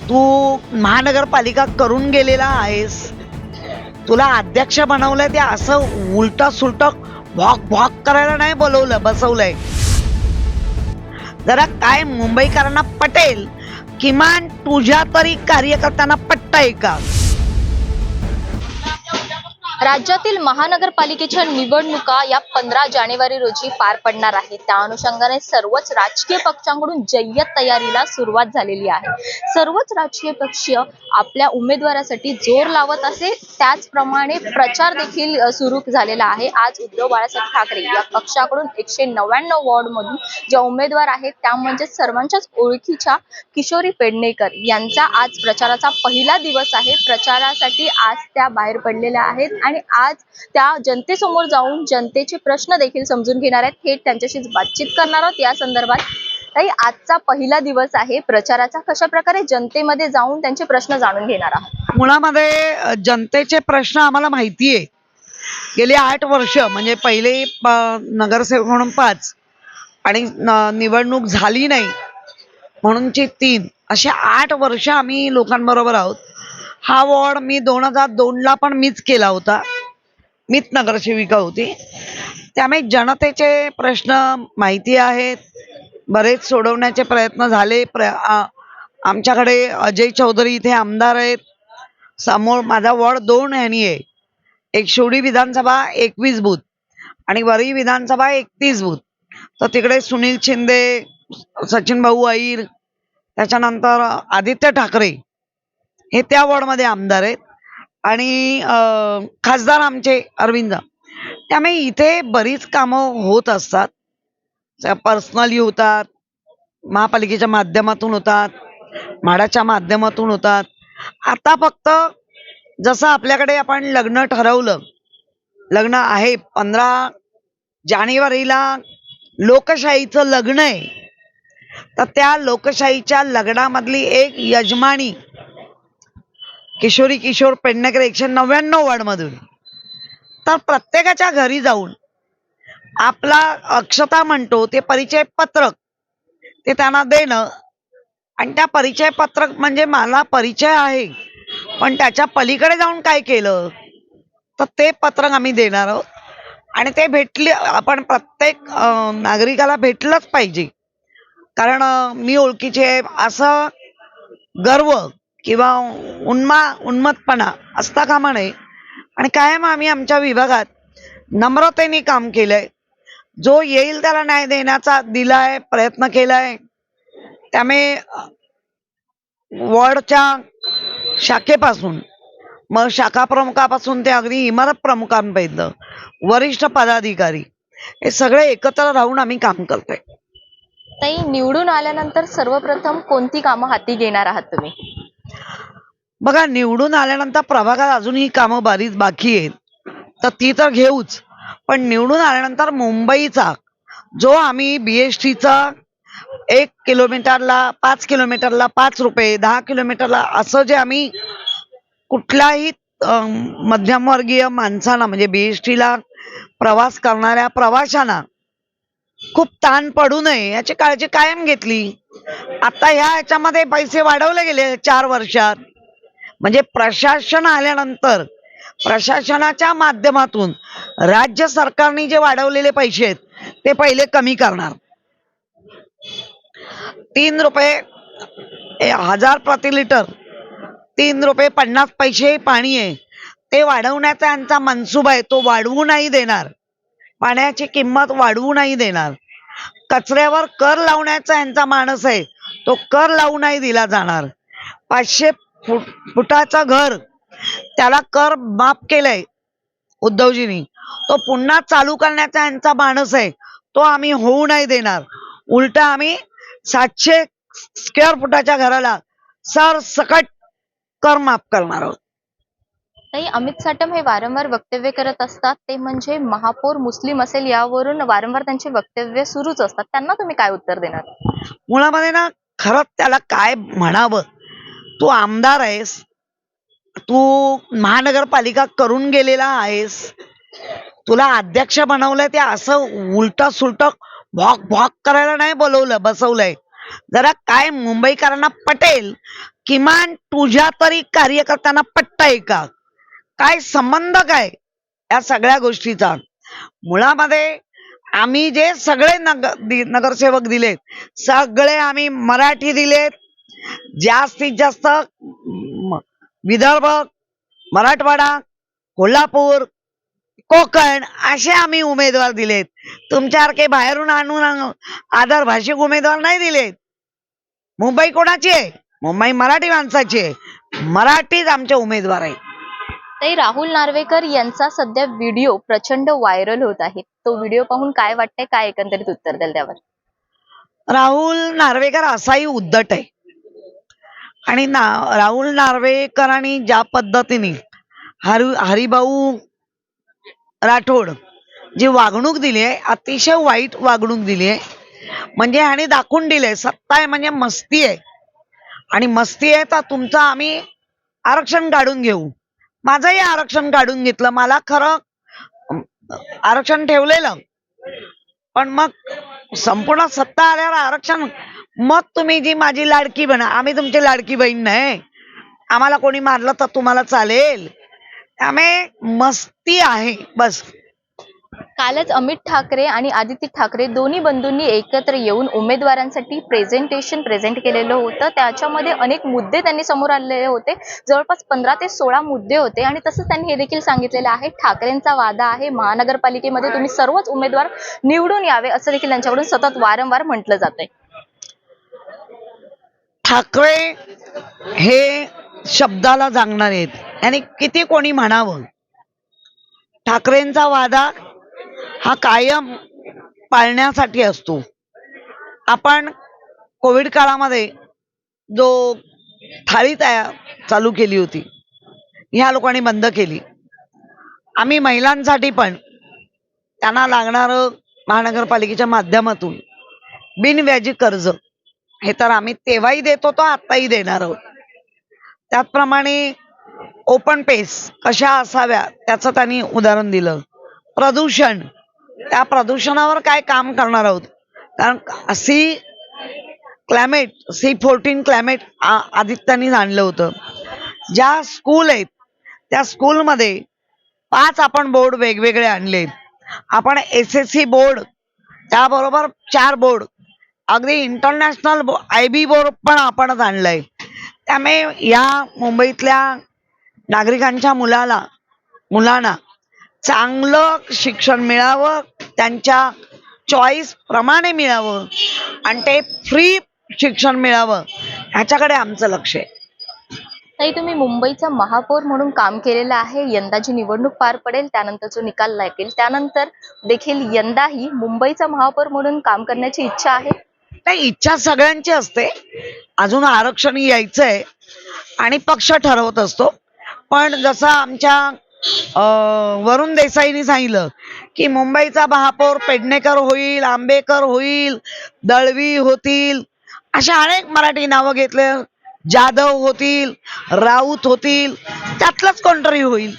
तू महानगरपालिका करून गेलेला आहेस, तुला अध्यक्ष बनवलंय ते असं उलटा सुलट भॉक भॉक करायला नाही बोलवलं बसवलंय. जरा काय मुंबईकरांना पटेल, किमान तुझ्या तरी कार्यकर्त्यांना पटतंय का? राज्यातील महानगरपालिकेच्या निवडणुका या 15 जानेवारी रोजी पार पडणार आहेत. त्या अनुषंगाने सर्वच राजकीय पक्षांकडून जय्यत तयारीला सुरुवात झालेली आहे. सर्वच राजकीय पक्ष आपल्या उमेदवारासाठी जोर लावत असे, त्याचप्रमाणे प्रचार देखील सुरू झालेला आहे. आज उद्धव बाळासाहेब ठाकरे या पक्षाकडून 199 वॉर्ड मधून ज्या उमेदवार आहेत त्या म्हणजे सर्वांच्याच ओळखीच्या किशोरी पेडणेकर यांचा आज प्रचाराचा पहिला दिवस आहे. प्रचारासाठी आज त्या बाहेर पडलेल्या आहेत आणि आज त्या जनतेसमोर जाऊन जनतेचे प्रश्न देखील समजून घेणार आहेत. थेट त्यांच्याशीच बातचीत करणार आहोत या संदर्भात. ताई, आजचा पहिला दिवस आहे प्रचाराचा, कशा प्रकारे जनतेमध्ये जाऊन त्यांचे प्रश्न जाणून घेणार आहात? मुळामध्ये जनतेचे प्रश्न आम्हाला माहिती आहे. गेली 8 वर्ष म्हणजे पहिले नगरसेवक म्हणून 5 आणि निवडणूक झाली नाही म्हणूनची 3, असे 8 वर्ष आम्ही लोकांबरोबर आहोत. हा वॉर्ड मी 2002ला पण मीच केला होता, मीच नगरसेविका होती. त्यामुळे जनतेचे प्रश्न माहिती आहेत, बरेच सोडवण्याचे प्रयत्न झाले. आमच्याकडे अजय चौधरी इथे आमदार आहेत. समोर माझा वॉर्ड 2 ह्यानी आहे. एक शिवडी विधानसभा 21 बूथ आणि वरळी विधानसभा 31 बूथ. तर तिकडे सुनील शिंदे, सचिन भाऊ अहिर, त्याच्यानंतर आदित्य ठाकरे हे त्या वॉर्डमध्ये आमदार आहेत आणि खासदार आमचे अरविंद. त्यामुळे इथे बरीच कामं होत असतात, पर्सनली होतात, महापालिकेच्या माध्यमातून होतात, म्हाडाच्या माध्यमातून होतात. आता फक्त जसं आपल्याकडे आपण लग्न ठरवलं, लग्न आहे 15 जानेवारीला लोकशाहीचं लग्न आहे, तर त्या लोकशाहीच्या लग्नामधली एक यजमानी किशोर पेडणेकर 199 वॉर्ड मधून. तर प्रत्येकाच्या घरी जाऊन आपला अक्षता म्हणतो ते परिचय पत्रक ते त्यांना देणं, आणि त्या परिचय पत्रक म्हणजे मला परिचय आहे पण त्याच्या पलीकडे जाऊन काय केलं तर ते पत्रक आम्ही देणार आहोत. आणि ते भेटले, आपण प्रत्येक नागरिकाला भेटलंच पाहिजे, कारण मी ओळखीचे आहे असं गर्व किंवा उन्मत्तपणा असता कामा नये. आणि कायम आम्ही आमच्या विभागात नम्रतेने काम केलंय. जो येईल त्याला न्याय देण्याचा दिलाय, प्रयत्न केलाय. त्यामुळे वॉर्डच्या शाखेपासून, मग शाखा प्रमुखापासून ते अगदी इमारत प्रमुखांपर्यंत वरिष्ठ पदाधिकारी हे सगळे एकत्र राहून आम्ही काम करतोय. ताई, निवडून आल्यानंतर सर्वप्रथम कोणती कामं हाती घेणार आहात तुम्ही? बघा, निवडून आल्यानंतर प्रभागात अजूनही कामं बरीच बाकी आहेत, तर ती तर घेऊच. पण निवडून आल्यानंतर मुंबईचा जो आम्ही BSTचा 1 किलोमीटरला 5 किलोमीटरला 5 रुपये, 10 किलोमीटरला असं जे आम्ही कुठल्याही मध्यमवर्गीय माणसांना म्हणजे BSTला प्रवास करणाऱ्या प्रवाशांना खूप ताण पडू नये याची काळजी कायम घेतली. आता ह्याच्यामध्ये पैसे वाढवले गेले 4 वर्षात. म्हणजे प्रशासन आल्यानंतर प्रशासनाच्या माध्यमातून राज्य सरकारने जे वाढवलेले पैसे आहेत ते पहिले कमी करणार. 3 रुपये 1000 प्रति लिटर, 3 रुपये 50 पैसे पाणी आहे, ते वाढवण्याचा यांचा मनसुबा आहे. तो वाढवू नाही देणार, पाण्याची किंमत वाढवू नाही देणार. कचऱ्यावर कर लावण्याचा यांचा मानस आहे, तो कर लावू नाही दिला जाणार. 500 फुटाचं घर त्याला कर माफ केलंय उद्धवजींनी, तो पुन्हा चालू करण्याचा यांचा मानस आहे, तो आम्ही होऊ नाही देणार. उलट आम्ही 700 स्क्वेअर फुटाच्या घराला सरसकट कर माफ करणार आहोत. ताई, अमित साटम हे वारंवार वक्तव्य करत असतात, ते म्हणजे महापौर मुस्लिम असेल यावरून वारंवार त्यांचे वक्तव्य सुरूच असतात. त्यांना तुम्ही काय उत्तर देणार? मुळामध्ये ना, खरंच त्याला काय म्हणावं. तू आमदार आहेस, तू महानगरपालिका करून गेलेला आहेस, तुला अध्यक्ष बनवलंय ते असं उलटा सुलट भॉक भॉक करायला नाही बोलवलं बसवलंय. जरा काय मुंबईकरांना पटेल, किमान तुझ्या तरी कार्यकर्त्यांना पटतंय का? काय संबंध काय या सगळ्या गोष्टीचा? मुळामध्ये आम्ही जे सगळे नगरसेवक दिलेत, सगळे आम्ही मराठी दिलेत. जास्तीत जास्त विदर्भ, मराठवाडा, कोल्हापूर, कोकण असे आम्ही उमेदवार दिलेत. तुमच्यासारखे बाहेरून आणून आदर भाषिक उमेदवार नाही दिलेत. मुंबई कोणाची आहे? मुंबई मराठी माणसाची आहे. मराठीच आमचे उमेदवार आहेत. ताई, राहुल नार्वेकर यांचा सध्या व्हिडिओ प्रचंड व्हायरल होत आहे. तो व्हिडिओ पाहून काय वाटतंय, काय एकंदरीत उत्तर द्याल त्यावर? राहुल नार्वेकर असाही उद्धट आहे. आणि राहुल नार्वेकरांनी ज्या पद्धतीने हरिभाऊ राठोड जी वागणूक दिली आहे, अतिशय वाईट वागणूक दिली आहे. म्हणजे ह्याने दाखवून दिले सत्ता आहे म्हणजे मस्ती आहे, आणि मस्ती आहे तर तुमचं आम्ही आरक्षण काढून घेऊ. माझंही आरक्षण काढून घेतलं. मला खरं आरक्षण ठेवलेलं, पण मग संपूर्ण सत्ता आल्यावर आरक्षण, मग तुम्ही जी माझी लाडकी बहीण, आम्ही तुमची लाडकी बहीण नाही. आम्हाला कोणी मारलं तर तुम्हाला चालेल. त्यामुळे मस्ती आहे बस. कालच अमित ठाकरे आणि आदित्य ठाकरे दोन्ही बंधूंनी एकत्र येऊन उमेदवारांसाठी प्रेझेंट केलेलं होतं. त्याच्यामध्ये अनेक मुद्दे त्यांनी समोर आणलेले होते. जवळपास 15 ते 16 मुद्दे होते. आणि तसंच त्यांनी हे देखील सांगितलेलं आहे, ठाकरेंचा वादा आहे महानगरपालिकेमध्ये तुम्ही सर्वच उमेदवार निवडून यावे, असं देखील त्यांच्याकडून सतत वारंवार म्हटलं जातंय. ठाकरे हे शब्दाला जागणार आहेत, आणि किती कोणी म्हणावं. ठाकरेंचा वादा हा कायम पाळण्यासाठी असतो. आपण कोविड काळामध्ये जो थाळी चालू केली होती, ह्या लोकांनी बंद केली. आम्ही महिलांसाठी पण त्यांना लागणारं महानगरपालिकेच्या माध्यमातून बिनव्याजी कर्ज, हे तर आम्ही तेव्हाही देत होतो, आत्ताही देणार आहोत. त्याचप्रमाणे ओपन पेस कशा असाव्या त्याचं त्यांनी उदाहरण दिलं. प्रदूषण, त्या प्रदूषणावर काय काम करणार आहोत, कारण C14 क्लायमेट आदित्यांनी आणलं होतं. ज्या स्कूल आहेत त्या स्कूलमध्ये 5 आपण बोर्ड वेगवेगळे आणलेत. आपण SSC बोर्ड, त्याबरोबर 4 बोर्ड, अगदी इंटरनॅशनल IB बोर्ड पण आपणच आणलंय. त्यामुळे या मुंबईतल्या नागरिकांच्या मुलांना चांगलं शिक्षण मिळावं, त्यांच्या चॉईस प्रमाणे मिळावं, आणि ते फ्री शिक्षण मिळावं, ह्याच्याकडे आमचं लक्ष आहे. ताई, तुम्ही मुंबईचा महापौर म्हणून काम केलेलं आहे. यंदा जी निवडणूक पार पडेल त्यानंतर जो निकाल लागेल त्यानंतर देखील यंदाही मुंबईचा महापौर म्हणून काम करण्याची इच्छा आहे? नाही, इच्छा सगळ्यांची असते. अजून आरक्षण यायचंय आणि पक्ष ठरवत असतो. पण जसं आमच्या वरुण देसाईंनी सांगितलं की मुंबईचा महापौर पेडणेकर होईल, आंबेकर होईल, दळवी होतील, अशा अनेक मराठी नावं घेतले, जाधव होतील, राऊत होतील, त्यातलंच कोणतरी होईल.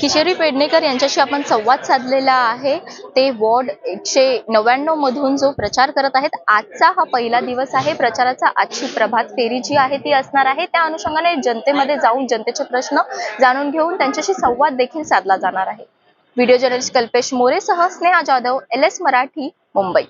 किशोरी पेडणेकर यांच्याशी आपण संवाद साधलेला आहे. ते वॉर्ड 199 मधून जो प्रचार करत आहेत. आजचा हा पहिला दिवस आहे प्रचाराचा. आजची प्रभात फेरी जी आहे ती असणार आहे. त्या अनुषंगाने जनतेमध्ये जाऊन जनतेचे प्रश्न जाणून घेऊन त्यांच्याशी संवाद देखील साधला जाणार आहे. व्हिडिओ जर्नलिस्ट कल्पेश मोरेसह स्नेहा जाधव, LS मराठी, मुंबई.